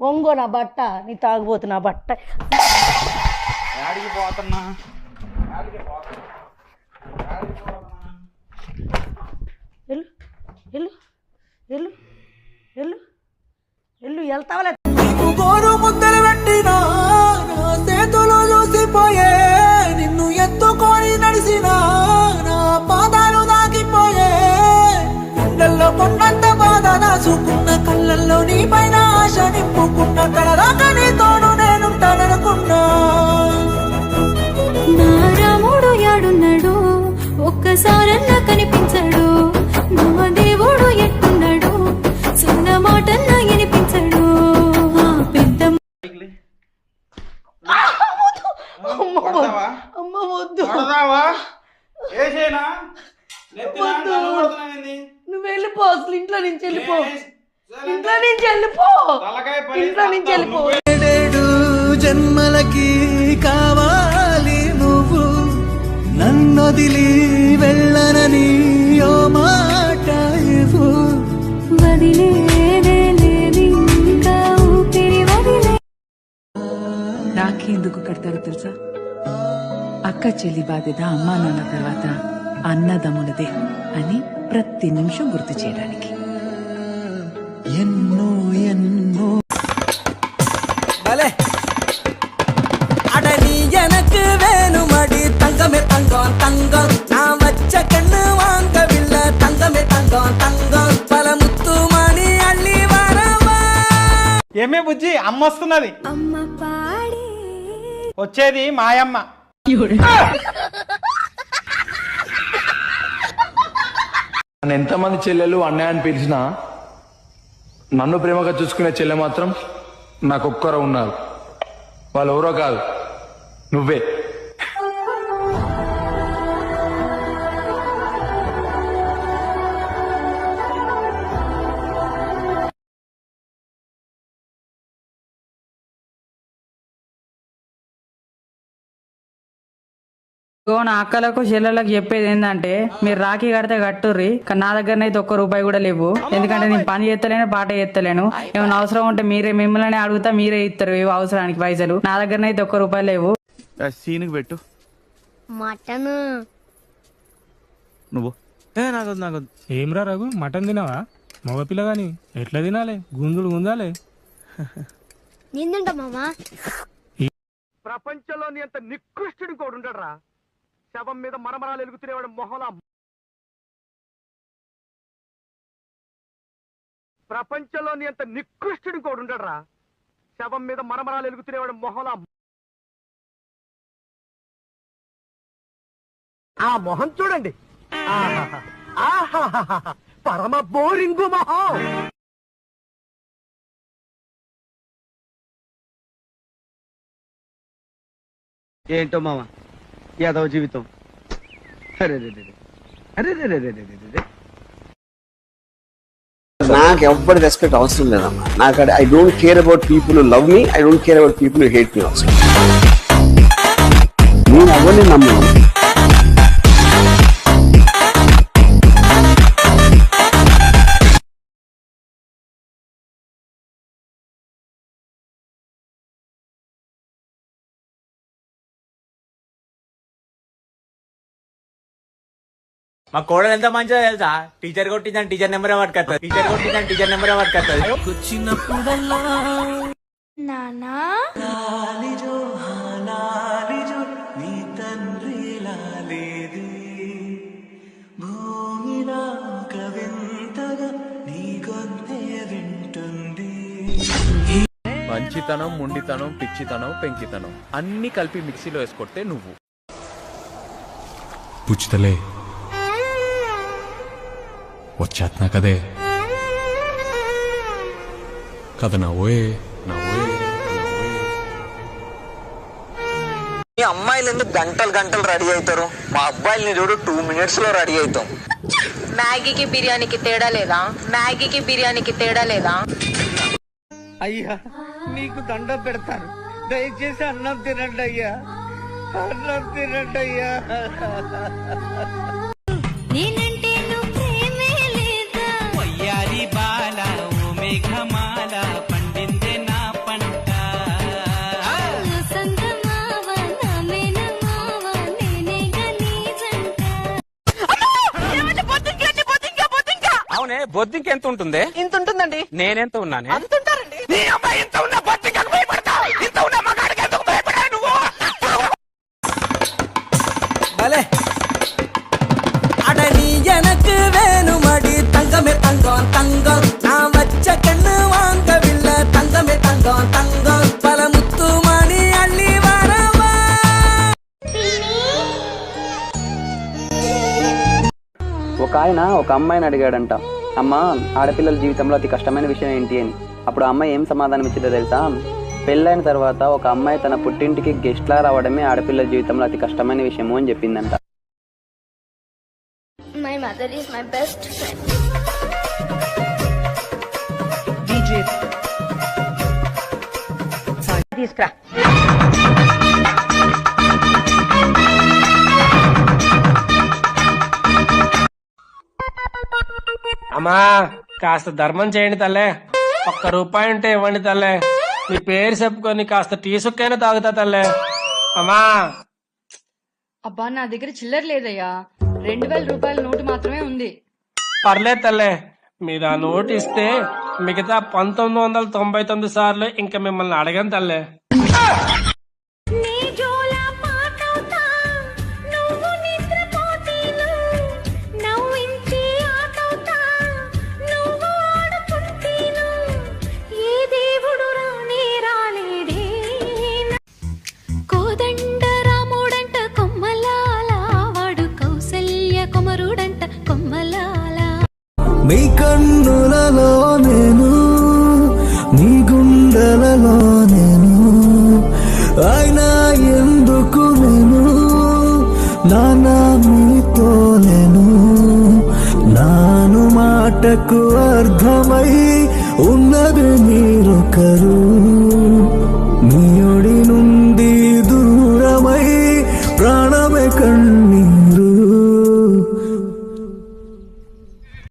ఒంగో నా బట్ట, నీ తాగుబోతు నా బట్ట. వెళ్తావా? గోరు ముద్దలు పెట్టినా చేతులు చూసిపోయే, నిన్ను ఎత్తుకొని నడిసినా నా పాదాలు దాగిపోయే, గుండెల్లో కొండంత బాధ దాచుకున్న కళ్ళల్లో నీ పైన ఆశ నింపుకున్న కలదాకా నీతోను నేనుంటాననుకున్నా. నా రాముడు యాడున్నాడు, ఒక్కసారన్నా కనిపించడు. నా దేవుడు ఎట్టున్నాడు, చిన్న మాటన్నా వినిపించడు. ఆ పెద్ద అమ్మ వద్దు, నువ్వు వెళ్ళిపో, అసలు ఇంట్లో నుంచి వెళ్ళిపో, ఇంట్లో నుంచి వెళ్ళిపో, ఇంట్లో నుంచి వెళ్ళిపో. 7 జన్మలకి కావాలి నువ్వు, నన్నొదిలి వెళ్ళనని ఓ మాట ఇవ్వు. వదిలేదే లేది ఇంకా ఊపిరి వదిలే. రాఖీ ఎందుకు కడతారో తెలుసా? అక్క చెల్లి బాధ్యత అమ్మా నాన్న తర్వాత అన్నదమ్ములదే అని ప్రతి నిమిషం గుర్తు చేయడానికి. ఎన్నో ఎన్నో அடனி எனக்கு வேணுமடி தங்கமே தங்கம் தங்கம், நான் வச்ச கண்ணு வாங்கவில்லை தங்கமே தங்கம் தங்கம், பல முத்து மணி அள்ளி வரவா. ఏమే బుజ్జి, అమ్మ వస్తున్నది. అమ్మ పాడి వచ్చేది మాయమ్మ. నన్ను ఎంతమంది చెల్లెలు అన్నయ్యని పిలిచినా నన్ను ప్రేమగా చూసుకునే చెల్లె మాత్రం నాకొక్కరు ఉన్నారు. వాళ్ళు ఎవరో కాదు, నువ్వే. నా అక్కలకు చెల్లెలకు చెప్పేది ఏంటంటే, మీరు రాఖీ కడితే కట్టుర్రి, కానీ నా దగ్గరనైతే ₹1 కూడా లేవు. ఎందుకంటే నేను పని చేస్తలేను, పాట చేస్తలేను. ఏమైనా అవసరం ఉంటే మిమ్మల్ని అడుగుతా, మీరే ఇస్తారు అవసరానికి పైసలు. నా దగ్గరనైతే ₹1 లేవు. సీనుకి పెట్టు. మటన్ నువ్వు నాకొద్దు. ఏమ్రా రఘు, మటన్ తినవా? మగపిల్ల గాని ఎట్లా తినాలి? గుంజులు గుంజాలి. నిందుంటా మామా. ప్రపంచంలోని అంత నికృష్టుడు కూడా ఉండడరా. శవం మీద మరమరాలు ఎలుగుతునేవాడు మొహలా. ప్రపంచంలోని అంత నికృష్టుడు కూడా ఉండడరా. శవం మీద మరమరాలు ఎలుగుతునేవాడు మొహలా. ఆ మొహం చూడండి, పరమ బోరింగు మొహం. ఏంటో మామ యాదవ జీవితం. నాకు ఎవ్వరి రెస్పెక్ట్ అవసరం లేదమ్మా. నాకు I don't care about people who love me, I don't care about people who hate me also. నేను ఎవరిని నమ్మను. మా కోడలు ఎంత మంచిదో తెలుసా? టీచర్ కొట్టిందని టీచర్ నెంబర్ పట్టుకొస్తుంది, టీచర్ కొట్టిందని టీచర్ నెంబర్ పట్టుకొస్తుంది. వచ్చినప్పుడల్లా నానా లాలిజో లాలిజో నీ తండ్రి లాలేది, భూమిలో కవింతగా నీ గొంతే వింటుంది. మంచితనం, ముండితనం, పిచ్చితనం, పెంకితనం అన్ని కలిపి మిక్సీలో వేసుకొడితే నువ్వు పుచ్చుతలే వచ్చేస్తున్నా కదే కథ నవ్వే నవ్వే. మీ అమ్మాయిలు ఎందుకు గంటలు గంటలు రెడీ అవుతారు? మా అబ్బాయిల్ని చూడు 2 minutes లో రెడీ అవుతాం. మ్యాగీకి బిర్యానీకి తేడా లేదా? మ్యాగీకి బిర్యానీకి తేడా లేదా? అయ్యా నీకు దండం పెడతాను, దయచేసి అన్నం తినండి అయ్యా, అన్నం తినండి అయ్యా. నేనంటే నువ్వు ప్రేమే లేదా? వయ్యారి బాల ఓ మేఘమాల పండిందే నా బొద్దింక ఎంత ఉంటుంది? ఇంత ఉంటుందండి. నేనెంత ఉన్నానే? అంతుంటారండి. నీ అమ్మాయి ఇంత ఉన్న బొద్దింకకు భయపడతా, ఇంత ఉన్న మగాడికి ఎందుకు భయపడా నువ్వు? భలే அட நீ எனக்கு வேணுமடி தங்கமே தங்கம் தங்கம் நான் வச்ச கண்ணு வாங்கவில்லை தங்கமே தங்கம் தங்கம் பல முத்து மணி அள்ளி வரவா. ఒక ఆయన ఒక అమ్మాయిని అడిగాడంట, అమ్మ ఆడపిల్లల జీవితంలో అతి కష్టమైన విషయం ఏంటి అని. అప్పుడు ఆ అమ్మాయి ఏం సమాధానం ఇచ్చిందో తెలుసా? పెళ్ళైన తర్వాత ఒక అమ్మాయి తన పుట్టింటికి గెస్ట్లా రావడమే ఆడపిల్లల జీవితంలో అతి కష్టమైన విషయము అని చెప్పిందంట. My mother is my best friend. తీసుకురా. అమ్మా కాస్త ధర్మం చేయండి తల్లే, ₹1 ఉంటే ఇవ్వండి తల్లే, మీ పేరు చెప్పుకొని కాస్త టీ సుక్కైనా తాగుతా తల్లే. అమ్మా అబ్బా నా దగ్గర చిల్లర లేదయ్యా, 2000 రూపాయల నోటు మాత్రమే ఉంది. పర్లేదు తల్లే, మీరు ఆ నోటు ఇస్తే మిగతా 1999 సార్లు ఇంకా మిమ్మల్ని అడగను తల్లే. నీ జోల పాటవుతా నువ్వు నిద్రపోతీను నవ్వించి ఆటవుతా నువ్వు ఆడుకుంటీను ఏ దేవుడు రానే రాలేదే కోదండ రాముడంట కొమ్మలాల వాడు కౌసల్య కుమరుడంట కొమ్మలాల. నీ కన్నులలో నేను నీ గుండెలలో నేను అయినా ఎందుకు నేను నానా మీతో లేను నాను మాటకు అర్థమై